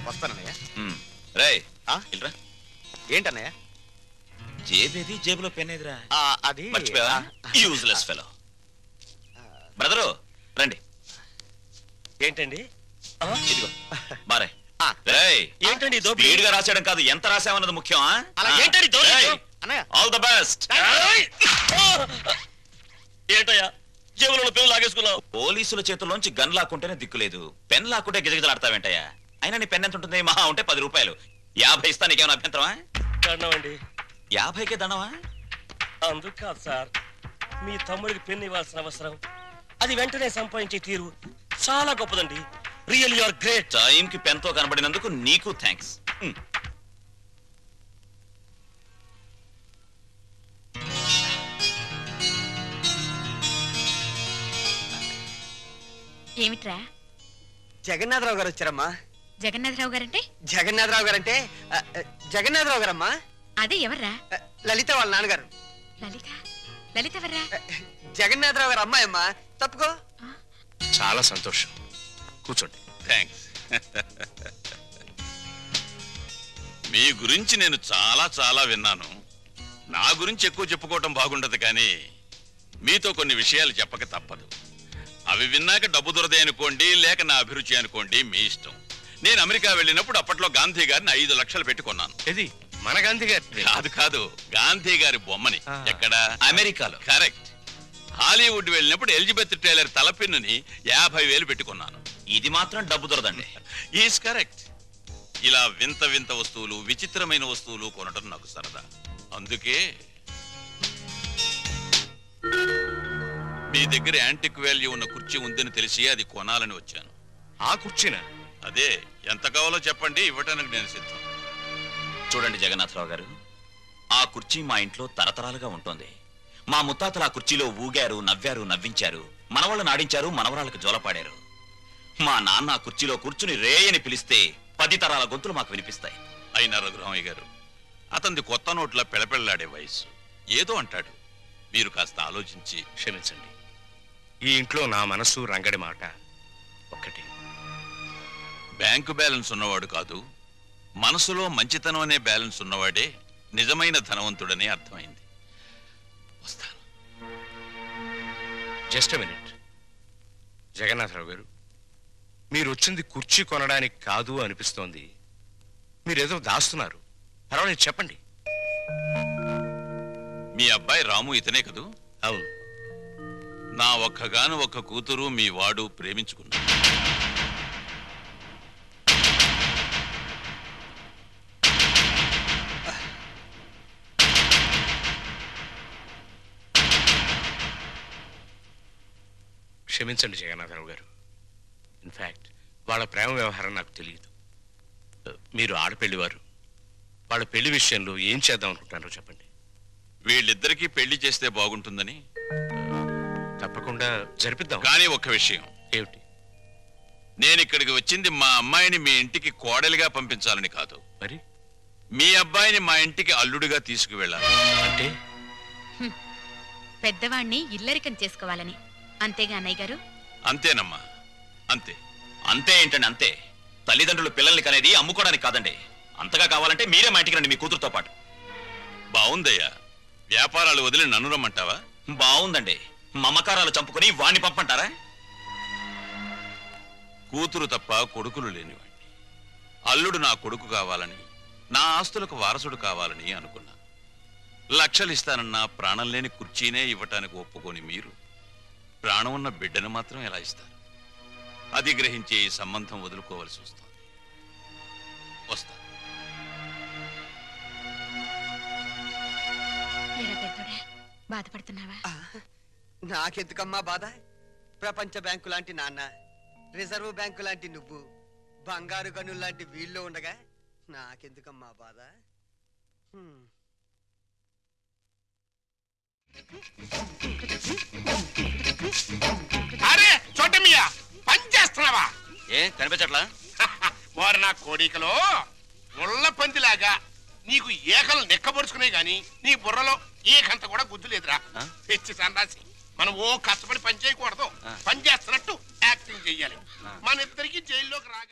వస్తానన్నయ్య. రేయ్ ఇల్రా. ఏంటన్నయ్య? జేబేది, జేబులో పెన్ ఏదిరా? అది మర్చిపోయావా? Useless fellow. బ్రదరు రండి. ఏంటండి ఇదిగో బారే. ఏంటండి స్పీడ్గా రాసేయడం కాదు, ఎంత రాసామన్నది ముఖ్యం. All the best. ఏంటయ్యా జేబులో పెన్ లాగేసుకున్నావు? పోలీసుల చేతుల్లోంచి గన్ లాక్కుంటేనే దిక్కులేదు, పెన్ లాక్కుంటే గిజగిజలాడతావేంటయ్యా? అయినా నీ పెన్ ఎంత ఉంటుంది? మహా ఉంటే 10 రూపాయలు. 50 ఇస్తా, నీకేమైనా అభ్యంతరమా? దండమండి. 50కే దండమా? అందుకు కాదు సార్, మీ తమ్ముడికి పెన్ ఇవ్వాల్సిన అవసరం, అది వెంటనే సంపాదించే తీరు చాలా గొప్పదండి. Real you are great. టైంకి పెన్తో కనబడినందుకు నీకు థ్యాంక్స్. ఏమిట్రా? జగన్నాథరావు గారు వచ్చారమ్మా. జగన్నాథరావు గారంటే? జగన్నాథరావు గారంటే జగన్నాథరావు గారమ్మా. అదే ఎవర్రా? లలిత వాళ్ళ నాన్నగారు. లలిత? లలిత ఎవర్రా? జగన్నాథరావు గారు అమ్మాయి అమ్మా. తప్పుకో. చాలా సంతోషం, కూర్చోండి. థ్యాంక్స్. మీ గురించి నేను చాలా చాలా విన్నాను. నా గురించి ఎక్కువ చెప్పుకోవటం బాగుండదు, కానీ మీతో కొన్ని విషయాలు చెప్పక తప్పదు. అవి విన్నాక డబ్బు దొరదే అనుకోండి, లేక నా అభిరుచి అనుకోండి, మీ ఇష్టం. నేను అమెరికా వెళ్ళినప్పుడు అప్పట్లో గాంధీ గారిని 5 లక్షలు పెట్టుకున్నాను. ఇది మన గాంధీ గారి? కాదు కాదు, గాంధీ గారి బొమ్మని. ఎక్కడ? అమెరికాలో. కరెక్ట్. హాలీవుడ్ వెళ్ళినప్పుడు ఎలిజబెత్ టైలర్ తలపిన్నుని 50,000 పెట్టుకున్నాను. ఇది మాత్రం డబ్బు దొరదండి. Is correct. ఇలా వింత వింత వస్తువులు, విచిత్రమైన వస్తువులు కొనటం నాకు సరదా. అందుకే మీ దగ్గర యాంటిక్ వాల్యూ ఉన్న కుర్చీ ఉందని తెలిసి అది కొనాలని వచ్చాను. ఆ కుర్చీనా? అదే, ఎంత కావాలో చెప్పండి, ఇవ్వటానికి నేను సిద్ధం. చూడండి జగన్నాథరావు గారు, ఆ కుర్చీ మా ఇంట్లో తరతరాలుగా ఉంటుంది. మా ముత్తాతలు ఆ కుర్చీలో ఊగారు, నవ్వారు, నవ్వించారు, మనవాళ్ళని ఆడించారు, మనవరాలకు జోలపాడారు. మా నాన్న ఆ కుర్చీలో కూర్చుని రే అని పిలిస్తే 10 తరాల గొంతులు మాకు వినిపిస్తాయి. అయినా రఘురామయ్య గారు, అతనిది కొత్త నోట్ల పెళపెళ్లాడే వయస్సు. ఏదో అంటాడు, మీరు కాస్త ఆలోచించి. క్షమించండి, ఈ ఇంట్లో నా మనసు రంగడి మాట ఒక్కటి. బ్యాంకు బ్యాలెన్స్ ఉన్నవాడు కాదు, మనసులో మంచితనం అనే బ్యాలెన్స్ ఉన్నవాడే నిజమైన ధనవంతుడని అర్థమైంది. వస్తాను. Just minute. జగన్నాథరావు గారు, మీరు వచ్చింది కుర్చీ కొనడానికి కాదు అనిపిస్తోంది. మీరేదో దాస్తున్నారు. పర్వాలేదు, చెప్పండి. మీ అబ్బాయి రాము ఇతనే కదూ? అవును. నా ఒక్కగాను ఒక్క కూతురు మీ వాడు ప్రేమించుకున్నాడు. క్షమించండి జగన్నాథరావు గారు, ఇన్ఫ్యాక్ట్ వాళ్ళ ప్రేమ వ్యవహారం నాకు తెలియదు. మీరు ఆడపెళ్లివారు, వాళ్ళ పెళ్లి విషయంలో ఏం చేద్దాం అనుకుంటారో చెప్పండి. వీళ్ళిద్దరికీ పెళ్లి చేస్తే బాగుంటుందని. తప్పకుండా జరిపిద్దాం. కానీ ఒక్క విషయం. ఏమిటి? నేను ఇక్కడికి వచ్చింది మా అమ్మాయిని మీ ఇంటికి కోడలిగా పంపించాలని కాదు, మరి మీ అబ్బాయిని మా ఇంటికి అల్లుడిగా తీసుకువెళ్ళాలి. అంటే పెద్దవాణ్ణి ఇల్లరికం చేసుకోవాలని, అంతేగా అన్నయ్య గారు? అంతేనమ్మా, అంతే. అంతే ఏంటండి? అంతే. తల్లిదండ్రులు పిల్లల్ని కనేది అమ్ముకోవడానికి కాదండి. అంతగా కావాలంటే మీరే మా ఇంటికి రండి, మీ కూతురుతో పాటు. బాగుందయ్యా, వ్యాపారాలు వదిలి నన్ను రమ్మంటావా? బాగుందండి. మమకారాలు చంపుకుని వాణ్ణి పంపంటారా? కూతురు తప్ప కొడుకులు లేనివాణ్ణి. అల్లుడు నా కొడుకు కావాలని, నా ఆస్తులకు వారసుడు కావాలని అనుకున్నా. లక్షలు ఇస్తానన్నా ప్రాణం లేని కుర్చీనే ఇవ్వటానికి ఒప్పుకొని మీరు ప్రాణం ఉన్న బిడ్డను మాత్రం ఎలా ఇస్తారు? అది గ్రహించే ఈ సంబంధం వదులుకోవలసి వస్తుంది. వస్తా. బాధపడుతున్నావా? నాకెందుకమ్మా బాధ? ప్రపంచ బ్యాంకు లాంటి నాన్న, రిజర్వ్ బ్యాంకు లాంటి నువ్వు, బంగారు గనులు లాంటి వీళ్ళు ఉండగా నాకెందుకమ్మా బాధ? అరే చోటమియా, పని చేస్తున్నావా? ఏ కనిపించట్లా? వారు నా కోడికలో ముళ్ళ పందిలాగా నీకు ఏకలు నెక్కబరుచుకునే గాని నీ బుర్రలో ఏకంత కూడా గుద్దు లేదురా. తెచ్చి సన్నాసి, మనం ఓ కష్టపడి పని చేయకూడదు, పని చేస్తున్నట్టు యాక్టింగ్ చెయ్యాలి. మన ఇద్దరికి జైల్లోకి రాగా